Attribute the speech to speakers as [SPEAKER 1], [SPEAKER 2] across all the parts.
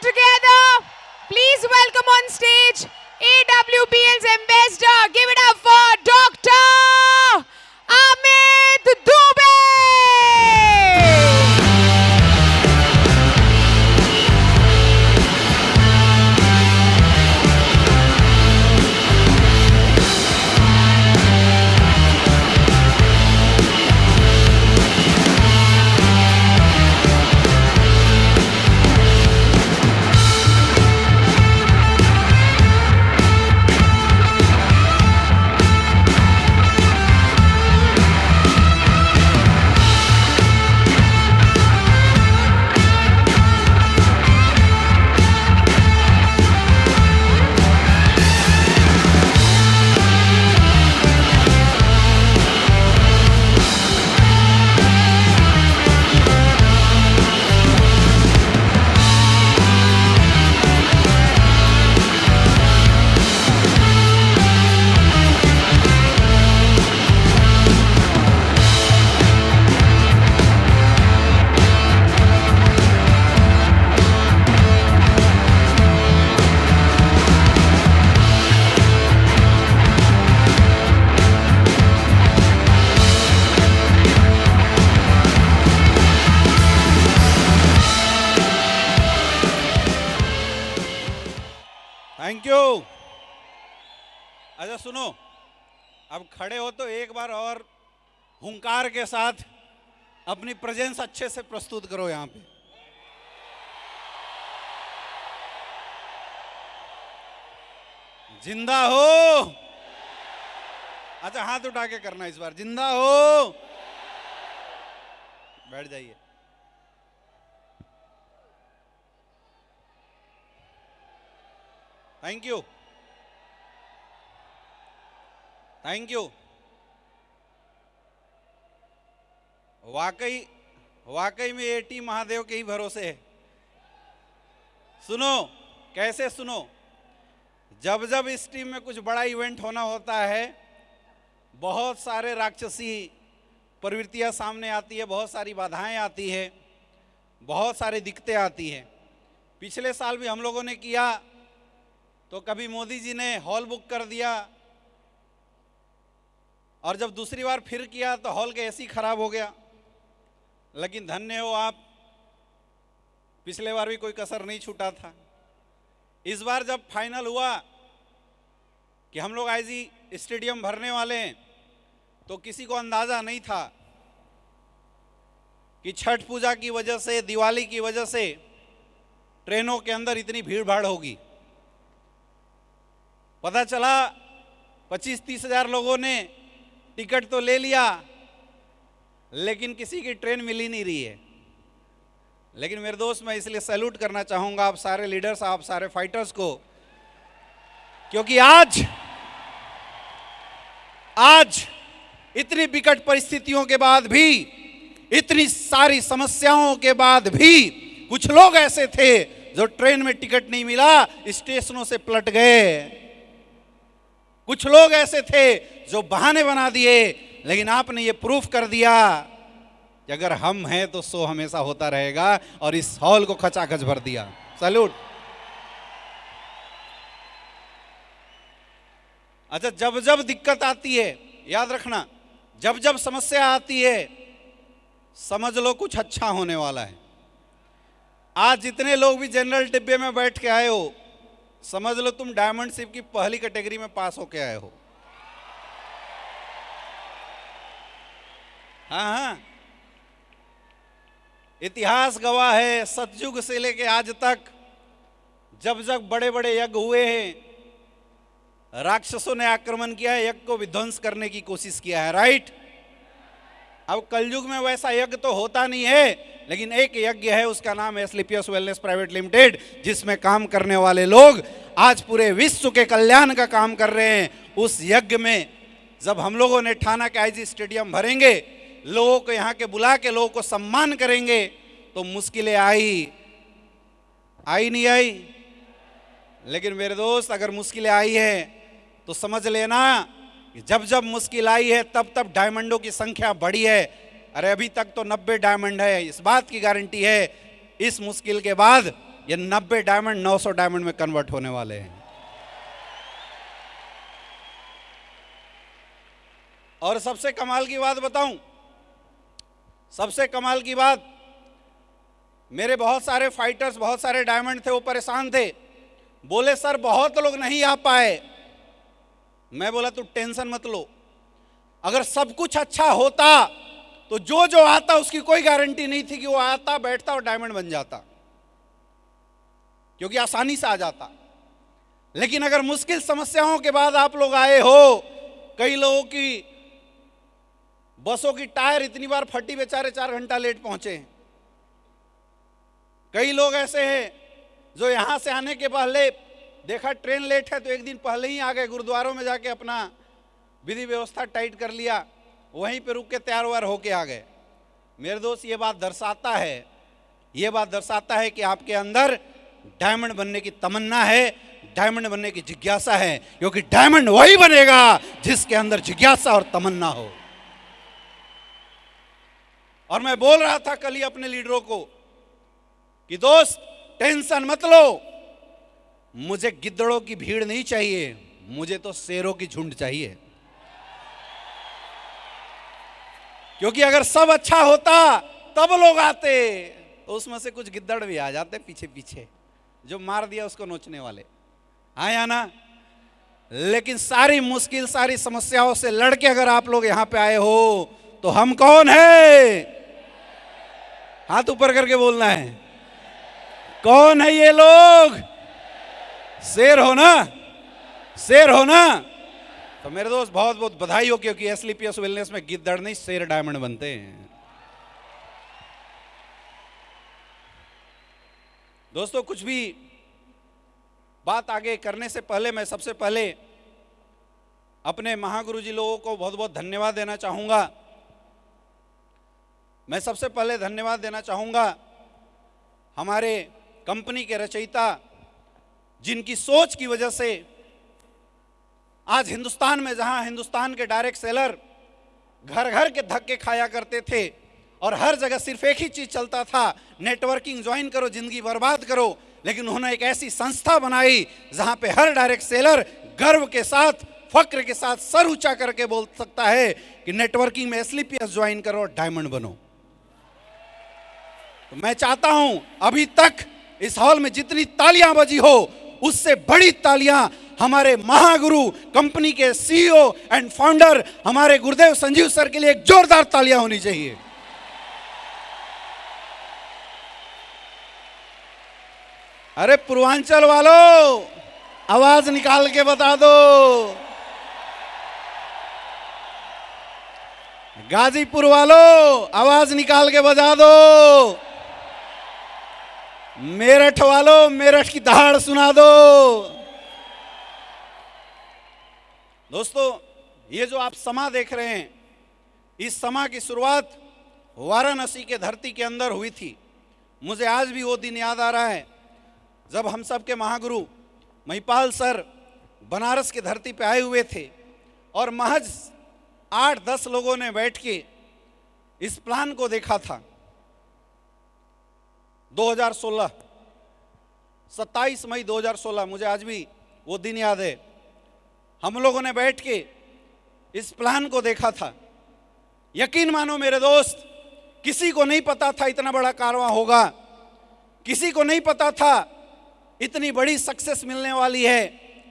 [SPEAKER 1] together, please welcome on stage AWPL's ambassador. Give it up for Dr. Amit Dubey.
[SPEAKER 2] Thank you. अच्छा सुनो, अब खड़े हो तो एक बार और हुंकार के साथ अपनी प्रेजेंस अच्छे से प्रस्तुत करो यहाँ पे। जिंदा हो। अच्छा हाथ उठा के करना इस बार, जिंदा हो। बैठ जाइए। Thank you, thank you. वाकई में एटी महादेव के ही भरोसे है। सुनो, कैसे सुनो, जब जब इस टीम में कुछ बड़ा इवेंट होना होता है, बहुत सारे राक्षसी प्रवृत्तियां सामने आती है, बहुत सारी बाधाएं आती है, बहुत सारी दिक्कतें आती हैं। पिछले साल भी हम लोगों ने किया तो कभी मोदी जी ने हॉल बुक कर दिया, और जब दूसरी बार फिर किया तो हॉल के ऐसे ही खराब हो गया। लेकिन धन्य हो आप, पिछले बार भी कोई कसर नहीं छूटा था। इस बार जब फाइनल हुआ कि हम लोग आईजी स्टेडियम भरने वाले हैं, तो किसी को अंदाजा नहीं था कि छठ पूजा की वजह से, दिवाली की वजह से ट्रेनों के अंदर इतनी भीड़ भाड़ होगी। पता चला 25-30 हजार लोगों ने टिकट तो ले लिया, लेकिन किसी की ट्रेन मिल ही नहीं रही है। लेकिन मेरे दोस्त, मैं इसलिए सैल्यूट करना चाहूंगा आप सारे लीडर्स, आप सारे फाइटर्स को, क्योंकि आज इतनी विकट परिस्थितियों के बाद भी, इतनी सारी समस्याओं के बाद भी कुछ लोग ऐसे थे जो ट्रेन में टिकट नहीं मिला स्टेशनों से पलट गए। कुछ लोग ऐसे थे जो बहाने बना दिए, लेकिन आपने ये प्रूफ कर दिया कि अगर हम हैं तो सो हमेशा होता रहेगा, और इस हॉल को खचाखच भर दिया। सैल्यूट। अच्छा, जब जब दिक्कत आती है, याद रखना, जब जब समस्या आती है, समझ लो कुछ अच्छा होने वाला है। आज जितने लोग भी जनरल डिब्बे में बैठ के आए हो, समझ लो तुम डायमंड शिप की पहली कैटेगरी में पास होके आए हो। हाँ, इतिहास गवाह है, सतयुग से लेके आज तक जब जब बड़े बड़े यज्ञ हुए हैं, राक्षसों ने आक्रमण किया है, यज्ञ को विध्वंस करने की कोशिश किया है। राइट। अब कलयुग में वैसा यज्ञ तो होता नहीं है, लेकिन एक यज्ञ है, उसका नाम है एस्क्लेपियस वेलनेस प्राइवेट लिमिटेड, जिसमें काम करने वाले लोग आज पूरे विश्व के कल्याण का काम कर रहे हैं। उस यज्ञ में जब हम लोगों ने ठाना के आईजी स्टेडियम भरेंगे, लोगों को यहाँ के बुला के लोगों को सम्मान करेंगे, तो मुश्किलें आई नहीं आई? लेकिन मेरे दोस्त, अगर मुश्किलें आई है तो समझ लेना जब जब मुश्किल आई है तब तब डायमंडों की संख्या बढ़ी है। अरे अभी तक तो 90 डायमंड है, इस बात की गारंटी है इस मुश्किल के बाद ये 90 डायमंड 900 डायमंड में कन्वर्ट होने वाले हैं। और सबसे कमाल की बात बताऊं, सबसे कमाल की बात, मेरे बहुत सारे फाइटर्स, बहुत सारे डायमंड थे, वो परेशान थे, बोले सर बहुत लोग नहीं आ पाए। मैं बोला तू टेंशन मत लो, अगर सब कुछ अच्छा होता तो जो जो आता उसकी कोई गारंटी नहीं थी कि वो आता, बैठता और डायमंड बन जाता, क्योंकि आसानी से आ जाता। लेकिन अगर मुश्किल समस्याओं के बाद आप लोग आए हो, कई लोगों की बसों की टायर इतनी बार फटी, बेचारे 4 घंटा लेट पहुंचे हैं। कई लोग ऐसे हैं जो यहां से आने के पहले देखा ट्रेन लेट है तो एक दिन पहले ही आ गए, गुरुद्वारों में जाके अपना विधि व्यवस्था टाइट कर लिया, वहीं पे रुक के तैयार व्यार होके आ गए। मेरे दोस्त, ये बात दर्शाता है कि आपके अंदर डायमंड बनने की तमन्ना है, डायमंड बनने की जिज्ञासा है, क्योंकि डायमंड वही बनेगा जिसके अंदर जिज्ञासा और तमन्ना हो। और मैं बोल रहा था कल ही अपने लीडरों को कि दोस्त टेंशन मत लो, मुझे गिद्दड़ों की भीड़ नहीं चाहिए, मुझे तो शेरों की झुंड चाहिए। क्योंकि अगर सब अच्छा होता तब लोग आते, तो उसमें से कुछ गिद्दड़ भी आ जाते पीछे पीछे, जो मार दिया उसको नोचने वाले, आया ना। लेकिन सारी मुश्किल, सारी समस्याओं से लड़के अगर आप लोग यहां पे आए हो तो हम कौन है? हाथ ऊपर करके बोलना है, कौन है ये लोग? शेर हो ना, शेर हो ना। तो मेरे दोस्त बहुत बहुत बधाई हो, क्योंकि एसलीपीएस वेलनेस में गिद्दड़ नहीं शेर डायमंड बनते हैं। दोस्तों, कुछ भी बात आगे करने से पहले मैं सबसे पहले अपने महागुरु जी लोगों को बहुत बहुत धन्यवाद देना चाहूंगा। मैं सबसे पहले धन्यवाद देना चाहूंगा हमारे कंपनी के रचयिता, जिनकी सोच की वजह से आज हिंदुस्तान में, जहां हिंदुस्तान के डायरेक्ट सेलर घर घर के धक्के खाया करते थे और हर जगह सिर्फ एक ही चीज चलता था, नेटवर्किंग ज्वाइन करो जिंदगी बर्बाद करो, लेकिन उन्होंने एक ऐसी संस्था बनाई जहां पे हर डायरेक्ट सेलर गर्व के साथ, फक्र के साथ सर ऊंचा करके बोल सकता है कि नेटवर्किंग में एसलीपीएस ज्वाइन करो और डायमंड बनो। तो मैं चाहता हूं अभी तक इस हॉल में जितनी तालियां बजी हो, उससे बड़ी तालियां हमारे महागुरु, कंपनी के सीईओ एंड फाउंडर हमारे गुरुदेव संजीव सर के लिए एक जोरदार तालियां होनी चाहिए। अरे पूर्वांचल वालों, आवाज निकाल के बता दो। गाजीपुर वालों, आवाज निकाल के बजा दो। मेरठ वालों, मेरठ की दहाड़ सुना दो। दोस्तों, ये जो आप समा देख रहे हैं, इस समा की शुरुआत वाराणसी के धरती के अंदर हुई थी। मुझे आज भी वो दिन याद आ रहा है जब हम सब के महागुरु महिपाल सर बनारस की धरती पे आए हुए थे और महज 8-10 लोगों ने बैठ के इस प्लान को देखा था। 2016, 27 मई 2016, मुझे आज भी वो दिन याद है। हम लोगों ने बैठ के इस प्लान को देखा था। यकीन मानो मेरे दोस्त, किसी को नहीं पता था इतना बड़ा कारवां होगा, किसी को नहीं पता था इतनी बड़ी सक्सेस मिलने वाली है,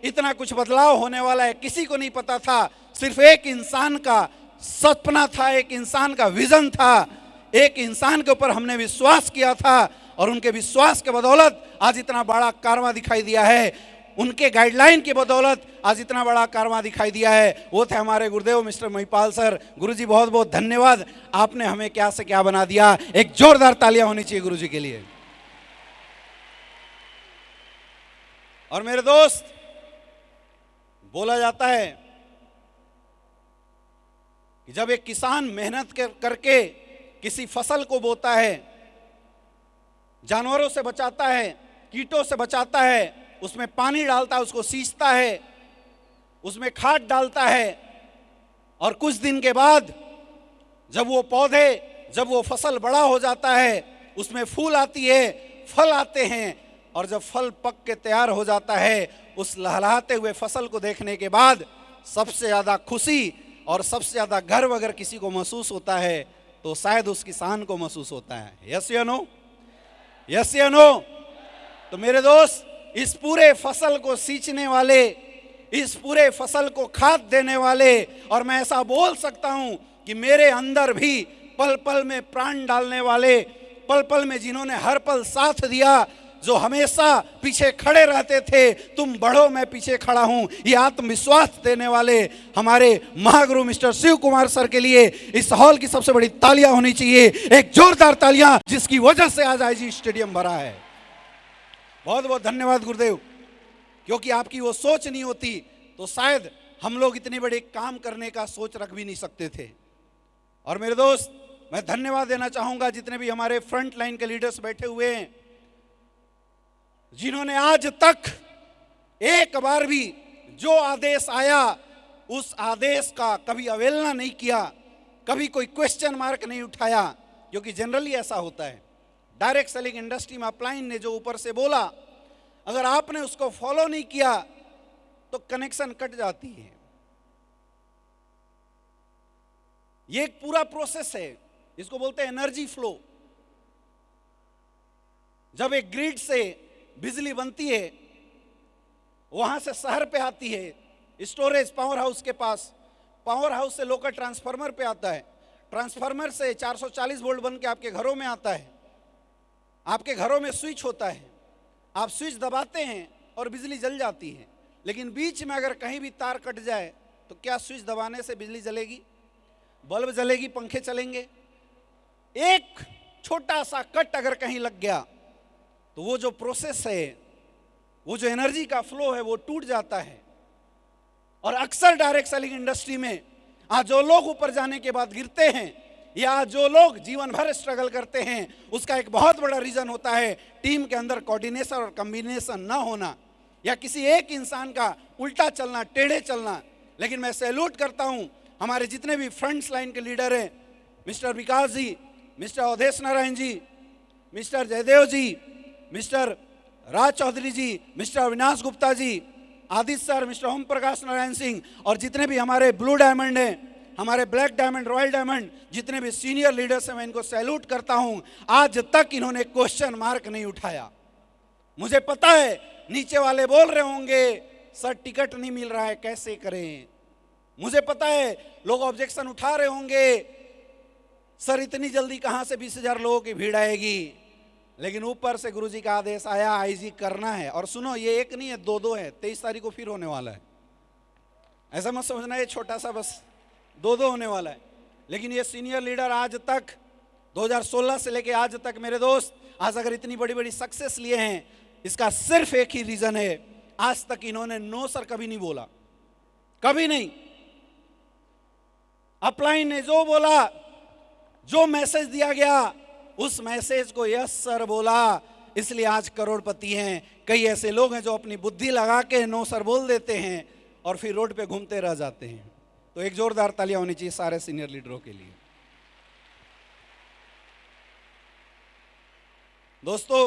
[SPEAKER 2] इतना कुछ बदलाव होने वाला है, किसी को नहीं पता था। सिर्फ एक इंसान का सपना था, एक इंसान का विजन था, एक इंसान के ऊपर हमने विश्वास किया था और उनके विश्वास के बदौलत आज इतना बड़ा कारवां दिखाई दिया है। उनके गाइडलाइन की बदौलत आज इतना बड़ा कारवां दिखाई दिया है। वो थे हमारे गुरुदेव मिस्टर महिपाल सर। गुरुजी बहुत बहुत धन्यवाद, आपने हमें क्या से क्या बना दिया। एक जोरदार तालियां होनी चाहिए गुरुजी के लिए। और मेरे दोस्त, बोला जाता है कि जब एक किसान मेहनत करके किसी फसल को बोता है, जानवरों से बचाता है, कीटों से बचाता है, उसमें पानी डालता है, उसको सींचता है, उसमें खाद डालता है, और कुछ दिन के बाद जब वो पौधे, जब वो फसल बड़ा हो जाता है, उसमें फूल आती है, फल आते हैं, और जब फल पक के तैयार हो जाता है, उस लहलहाते हुए फसल को देखने के बाद सबसे ज़्यादा खुशी और सबसे ज़्यादा गर्व अगर किसी को महसूस होता है तो शायद उस किसान को महसूस होता है। यस या नो? यस या नो? तो मेरे दोस्त, इस पूरे फसल को सींचने वाले, इस पूरे फसल को खाद देने वाले, और मैं ऐसा बोल सकता हूं कि मेरे अंदर भी पल पल में प्राण डालने वाले, पल पल में जिन्होंने हर पल साथ दिया, जो हमेशा पीछे खड़े रहते थे, तुम बढ़ो मैं पीछे खड़ा हूं, ये आत्मविश्वास देने वाले हमारे महागुरु मिस्टर शिव कुमार सर के लिए इस हॉल की सबसे बड़ी तालियां होनी चाहिए, एक जोरदार तालियां, जिसकी वजह से आज आईजी स्टेडियम भरा है। बहुत बहुत धन्यवाद गुरुदेव, क्योंकि आपकी वो सोच नहीं होती तो शायद हम लोग इतने बड़े काम करने का सोच रख भी नहीं सकते थे। और मेरे दोस्त, मैं धन्यवाद देना चाहूंगा जितने भी हमारे फ्रंट लाइन के लीडर्स बैठे हुए हैं, जिन्होंने आज तक एक बार भी जो आदेश आया उस आदेश का कभी अवहेलना नहीं किया, कभी कोई क्वेश्चन मार्क नहीं उठाया, क्योंकि जनरली ऐसा होता है डायरेक्ट सेलिंग इंडस्ट्री में अपलाइन ने जो ऊपर से बोला, अगर आपने उसको फॉलो नहीं किया तो कनेक्शन कट जाती है। ये एक पूरा प्रोसेस है, इसको बोलते हैं एनर्जी फ्लो। जब एक ग्रिड से बिजली बनती है, वहां से शहर पे आती है, स्टोरेज पावर हाउस के पास, पावर हाउस से लोकल ट्रांसफार्मर पे आता है, ट्रांसफार्मर से 440 वोल्ट बन के आपके घरों में आता है, आपके घरों में स्विच होता है, आप स्विच दबाते हैं और बिजली जल जाती है। लेकिन बीच में अगर कहीं भी तार कट जाए तो क्या स्विच दबाने से बिजली जलेगी? बल्ब जलेगी, पंखे चलेंगे? एक छोटा सा कट अगर कहीं लग गया तो वो जो प्रोसेस है, वो जो एनर्जी का फ्लो है, वो टूट जाता है। और अक्सर डायरेक्ट सेलिंग इंडस्ट्री में आज जो लोग ऊपर जाने के बाद गिरते हैं, या जो लोग जीवन भर स्ट्रगल करते हैं, उसका एक बहुत बड़ा रीजन होता है टीम के अंदर कोऑर्डिनेशन और कॉम्बिनेशन ना होना, या किसी एक इंसान का उल्टा चलना, टेढ़े चलना। लेकिन मैं सैल्यूट करता हूं हमारे जितने भी फ्रंट लाइन के लीडर हैं, मिस्टर विकास जी, मिस्टर अवधेश नारायण जी, मिस्टर जयदेव जी, मिस्टर राज चौधरी जी, mister Avinash Gupta ji, Aditya sir, mister Om Prakash Narayan Singh, और जितने भी हमारे ब्लू डायमंड हैं, हमारे ब्लैक डायमंड, रॉयल डायमंड, जितने भी सीनियर लीडर्स हैं, मैं इनको सैल्यूट करता हूं। आज तक इन्होंने क्वेश्चन मार्क नहीं उठाया। मुझे पता है नीचे वाले बोल रहे होंगे सर टिकट नहीं मिल रहा है, कैसे करें। मुझे पता है लोग ऑब्जेक्शन उठा रहे होंगे, सर इतनी जल्दी कहां से 20,000 लोगों की भीड़ आएगी। लेकिन ऊपर से गुरुजी का आदेश आया, आईजी करना है। और सुनो, ये एक नहीं है, दो है। 23 तारीख को फिर होने वाला है, ऐसा मत समझना ये छोटा सा बस दो होने वाला है। लेकिन ये सीनियर लीडर आज तक 2016 से लेके आज तक, मेरे दोस्त, आज अगर इतनी बड़ी बड़ी सक्सेस लिए हैं, इसका सिर्फ एक ही रीजन है, आज तक इन्होंने नो सर कभी नहीं बोला, कभी नहीं। अपलाइन ने जो बोला, जो मैसेज दिया गया, उस मैसेज को यस सर बोला, इसलिए आज करोड़पति हैं। कई ऐसे लोग हैं जो अपनी बुद्धि लगा के नो सर बोल देते हैं और फिर रोड पे घूमते रह जाते हैं। तो एक जोरदार तालियां होनी चाहिए सारे सीनियर लीडरों के लिए। दोस्तों,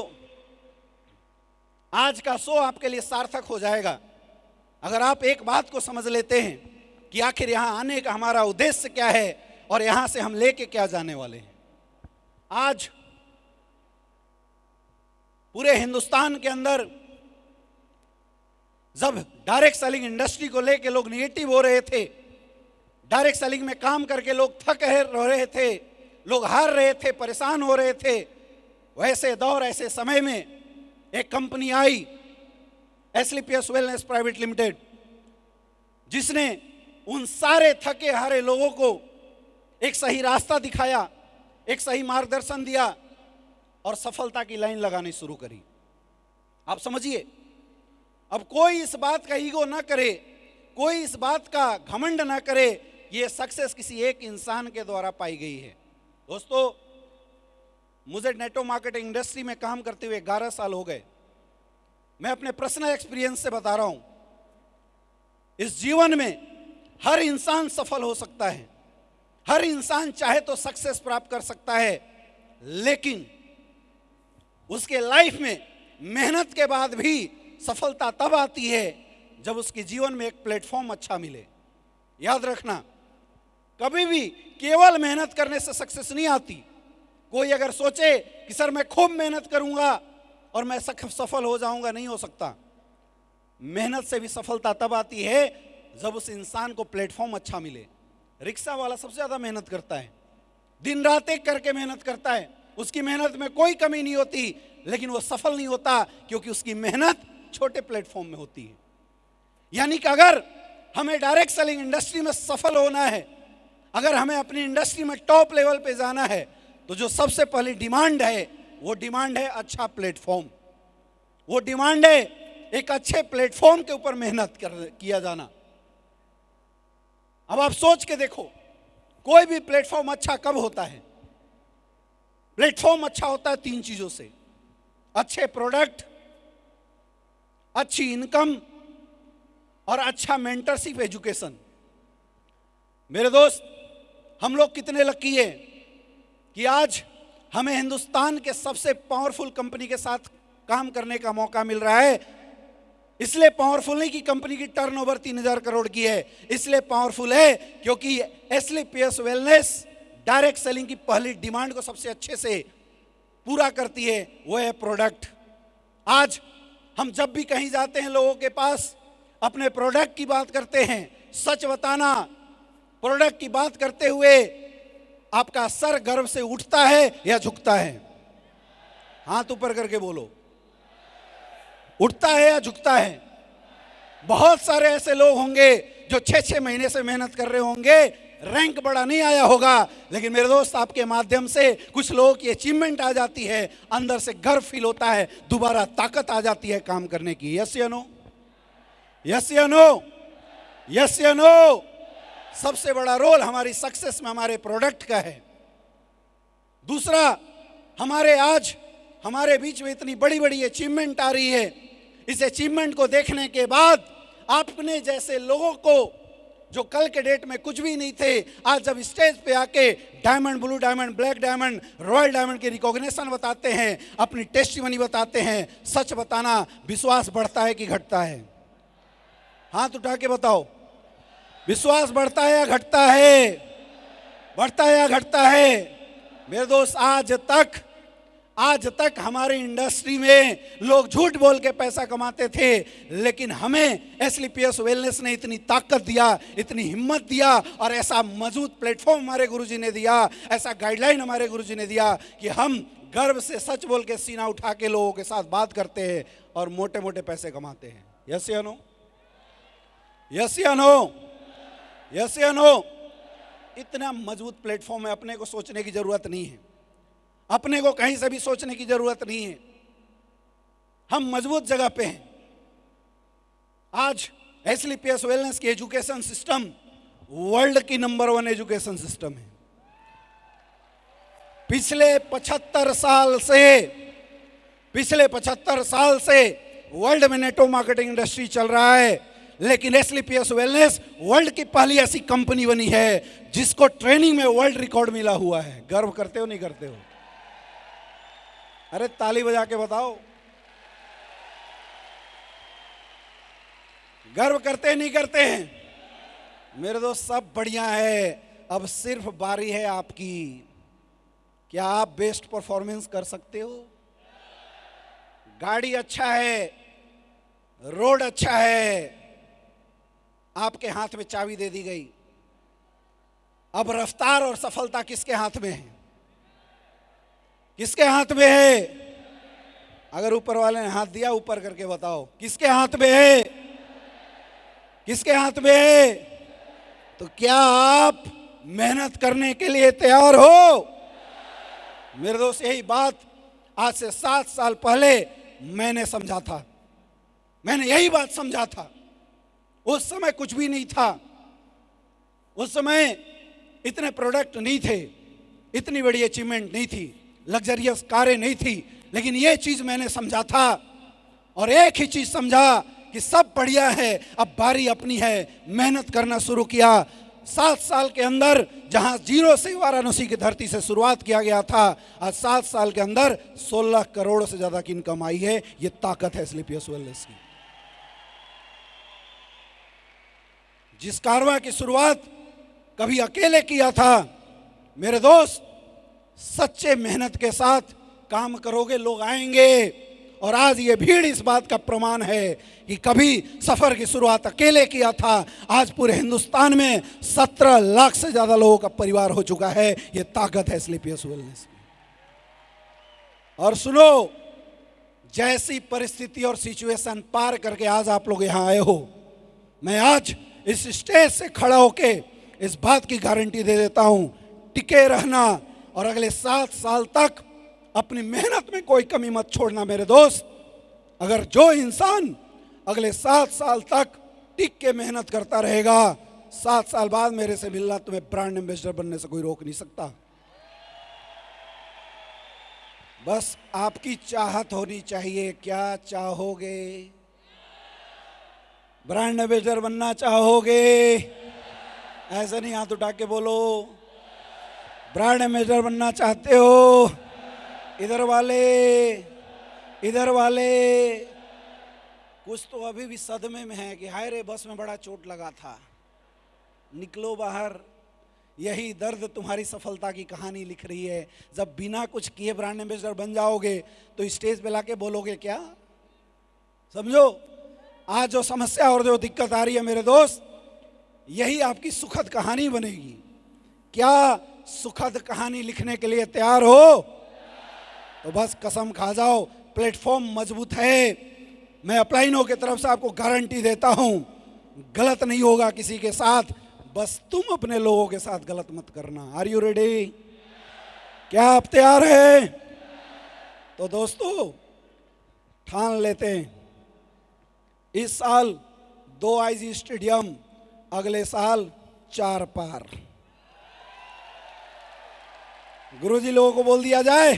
[SPEAKER 2] आज का शो आपके लिए सार्थक हो जाएगा अगर आप एक बात को समझ लेते हैं कि आखिर यहां आने का हमारा उद्देश्य क्या है और यहां से हम लेके क्या जाने वाले हैं। आज पूरे हिंदुस्तान के अंदर जब डायरेक्ट सेलिंग इंडस्ट्री को लेके लोग नेगेटिव हो रहे थे, डायरेक्ट सेलिंग में काम करके लोग थक रहे थे, लोग हार रहे थे, परेशान हो रहे थे, वैसे दौर, ऐसे समय में एक कंपनी आई, एसलीपीएस वेलनेस प्राइवेट लिमिटेड, जिसने उन सारे थके हारे लोगों को एक सही रास्ता दिखाया, एक सही मार्गदर्शन दिया और सफलता की लाइन लगानी शुरू करी। आप समझिए, अब कोई इस बात का ईगो ना करे, कोई इस बात का घमंड ना करे, ये सक्सेस किसी एक इंसान के द्वारा पाई गई है। दोस्तों, मुझे नेटवर्क मार्केटिंग इंडस्ट्री में काम करते हुए 11 साल हो गए। मैं अपने पर्सनल एक्सपीरियंस से बता रहा हूं, इस जीवन में हर इंसान सफल हो सकता है, हर इंसान चाहे तो सक्सेस प्राप्त कर सकता है, लेकिन उसके लाइफ में मेहनत के बाद भी सफलता तब आती है जब उसके जीवन में एक प्लेटफॉर्म अच्छा मिले। याद रखना, कभी भी केवल मेहनत करने से सक्सेस नहीं आती। कोई अगर सोचे कि सर मैं खूब मेहनत करूंगा और मैं सफल हो जाऊंगा, नहीं हो सकता। मेहनत से भी सफलता तब आती है जब उस इंसान को प्लेटफॉर्म अच्छा मिले। रिक्शा वाला सबसे ज्यादा मेहनत करता है, दिन रात एक करके मेहनत करता है, उसकी मेहनत में कोई कमी नहीं होती, लेकिन वो सफल नहीं होता क्योंकि उसकी मेहनत छोटे प्लेटफॉर्म में होती है। यानी कि अगर हमें डायरेक्ट सेलिंग इंडस्ट्री में सफल होना है, अगर हमें अपनी इंडस्ट्री में टॉप लेवल पे जाना है, तो जो सबसे पहली डिमांड है वो डिमांड है अच्छा प्लेटफॉर्म। वो डिमांड है एक अच्छे प्लेटफॉर्म के ऊपर मेहनत किया जाना। अब आप सोच के देखो, कोई भी प्लेटफॉर्म अच्छा कब होता है? प्लेटफॉर्म अच्छा होता है तीन चीजों से: अच्छे प्रोडक्ट, अच्छी इनकम और अच्छा मेंटरशिप एजुकेशन। मेरे दोस्त, हम लोग कितने लकी है कि आज हमें हिंदुस्तान के सबसे पावरफुल कंपनी के साथ काम करने का मौका मिल रहा है। इसलिए पावरफुल नहीं कि कंपनी की टर्नओवर 3000 करोड़ की है, इसलिए पावरफुल है क्योंकि एसलीपीएस वेलनेस डायरेक्ट सेलिंग की पहली डिमांड को सबसे अच्छे से पूरा करती है, वो है प्रोडक्ट। आज हम जब भी कहीं जाते हैं, लोगों के पास अपने प्रोडक्ट की बात करते हैं। सच बताना, प्रोडक्ट की बात करते हुए आपका सर गर्व से उठता है या झुकता है? हाथ ऊपर करके बोलो, उठता है या झुकता है? बहुत सारे ऐसे लोग होंगे जो 6-6 महीने से मेहनत कर रहे होंगे, रैंक बड़ा नहीं आया होगा, लेकिन मेरे दोस्त आपके माध्यम से कुछ लोगों की अचीवमेंट आ जाती है, अंदर से गर्व फील होता है, दोबारा ताकत आ जाती है काम करने की। यस या नो? यस या नो? यस या नो? सबसे बड़ा रोल हमारी सक्सेस में हमारे प्रोडक्ट का है। दूसरा, हमारे बीच में इतनी बड़ी बड़ी अचीवमेंट आ रही है, इस अचीवमेंट को देखने के बाद आपने जैसे लोगों को जो कल के डेट में कुछ भी नहीं थे, आज जब स्टेज पे आके diamond, blue diamond, black diamond, royal diamond की रिकॉग्निशन बताते हैं, अपनी टेस्टिमनी बताते हैं, सच बताना, विश्वास बढ़ता है कि घटता है? हाथ उठा के बताओ, विश्वास बढ़ता है या घटता है? बढ़ता है या घटता है? मेरे दोस्त, आज तक हमारी इंडस्ट्री में लोग झूठ बोल के पैसा कमाते थे, लेकिन हमें एसलीपीएस वेलनेस ने इतनी ताकत दिया, इतनी हिम्मत दिया और ऐसा मजबूत प्लेटफॉर्म हमारे गुरुजी ने दिया, ऐसा गाइडलाइन हमारे गुरुजी ने दिया कि हम गर्व से सच बोल के सीना उठा के लोगों के साथ बात करते हैं और मोटे मोटे पैसे कमाते हैं। यस या नो? यस या नो? यस या नो? इतना मजबूत प्लेटफॉर्म है, अपने को सोचने की जरूरत नहीं है, अपने को कहीं से भी सोचने की जरूरत नहीं है, हम मजबूत जगह पे हैं। आज एसलीपीएस वेलनेस की एजुकेशन सिस्टम वर्ल्ड की नंबर 1 एजुकेशन सिस्टम है। पिछले 75 साल से वर्ल्ड में नेटवर्क मार्केटिंग इंडस्ट्री चल रहा है, लेकिन एसलीपीएस वेलनेस वर्ल्ड की पहली ऐसी कंपनी बनी है जिसको ट्रेनिंग में वर्ल्ड रिकॉर्ड मिला हुआ है। गर्व करते हो नहीं करते हो? अरे ताली बजा के बताओ, गर्व करते हैं नहीं करते हैं? मेरे दोस्त, सब बढ़िया है, अब सिर्फ बारी है आपकी। क्या आप बेस्ट परफॉर्मेंस कर सकते हो? गाड़ी अच्छा है, रोड अच्छा है, आपके हाथ में चाबी दे दी गई, अब रफ्तार और सफलता किसके हाथ में है? किसके हाथ में है? अगर ऊपर वाले ने हाथ दिया, ऊपर करके बताओ, किसके हाथ में है? किसके हाथ में है? तो क्या आप मेहनत करने के लिए तैयार हो? मेरे दोस्त, यही बात आज से 7 साल पहले मैंने समझा था, मैंने यही बात समझा था। उस समय कुछ भी नहीं था, उस समय इतने प्रोडक्ट नहीं थे, इतनी बड़ी अचीवमेंट नहीं थी, लग्जरियस कारें नहीं थी, लेकिन ये चीज मैंने समझा था और एक ही चीज समझा कि सब बढ़िया है, अब बारी अपनी है। मेहनत करना शुरू किया, 7 साल के अंदर जहां 0 से वाराणसी की धरती से शुरुआत किया गया था, आज 7 साल के अंदर 16 करोड़ से ज्यादा की इनकम आई है। ये ताकत है स्लीपियस वेलनेस की। जिस कारवां की शुरुआत कभी अकेले किया था, मेरे दोस्त, सच्चे मेहनत के साथ काम करोगे, लोग आएंगे। और आज ये भीड़ इस बात का प्रमाण है कि कभी सफर की शुरुआत अकेले किया था, आज पूरे हिंदुस्तान में 17 लाख से ज्यादा लोगों का परिवार हो चुका है। ये ताकत है स्लीपियस वेलनेस की। और सुनो, जैसी परिस्थिति और सिचुएशन पार करके आज आप लोग यहां आए हो, मैं आज इस स्टेज से खड़ा होके इस बात की गारंटी दे देता हूं, टिके रहना और अगले 7 साल तक अपनी मेहनत में कोई कमी मत छोड़ना मेरे दोस्त। अगर जो इंसान अगले 7 साल तक टिक के मेहनत करता रहेगा, 7 साल बाद मेरे से मिलना तुम्हें ब्रांड एम्बेसडर बनने से कोई रोक नहीं सकता। बस आपकी चाहत होनी चाहिए। क्या चाहोगे? ब्रांड एम्बेसडर बनना चाहोगे? ऐसा नहीं हाथ उठा के बोलो। ब्रांड एम्बेसडर बनना चाहते हो? इधर वाले, इधर वाले। कुछ तो अभी भी सदमे में है कि हाय रे, बस में बड़ा चोट लगा था। निकलो बाहर। यही दर्द तुम्हारी सफलता की कहानी लिख रही है। जब बिना कुछ किए ब्रांड एम्बेसडर बन जाओगे तो स्टेज पे लाके बोलोगे क्या? समझो, आज जो समस्या और जो दिक्कत आ रही है मेरे दोस्त, यही आपकी सुखद कहानी बनेगी। क्या सुखद कहानी लिखने के लिए तैयार हो? तो बस कसम खा जाओ, प्लेटफॉर्म मजबूत है। मैं अपलाइनों की तरफ से आपको गारंटी देता हूं, गलत नहीं होगा किसी के साथ। बस तुम अपने लोगों के साथ गलत मत करना। Are you ready? क्या आप तैयार हैं? तो दोस्तों, ठान लेते हैं, इस साल 2 आईजी स्टेडियम, अगले साल 4 पार। गुरुजी लोगों को बोल दिया जाए,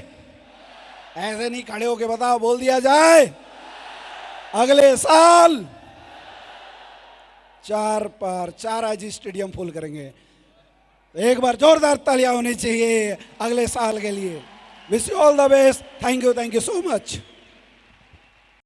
[SPEAKER 2] ऐसे नहीं खड़े होके बताओ, बोल दिया जाए, अगले साल 4 पार, 4 आईजी स्टेडियम फुल करेंगे। एक बार जोरदार तालियां होनी चाहिए अगले साल के लिए। Wish you all the best. Thank you so much.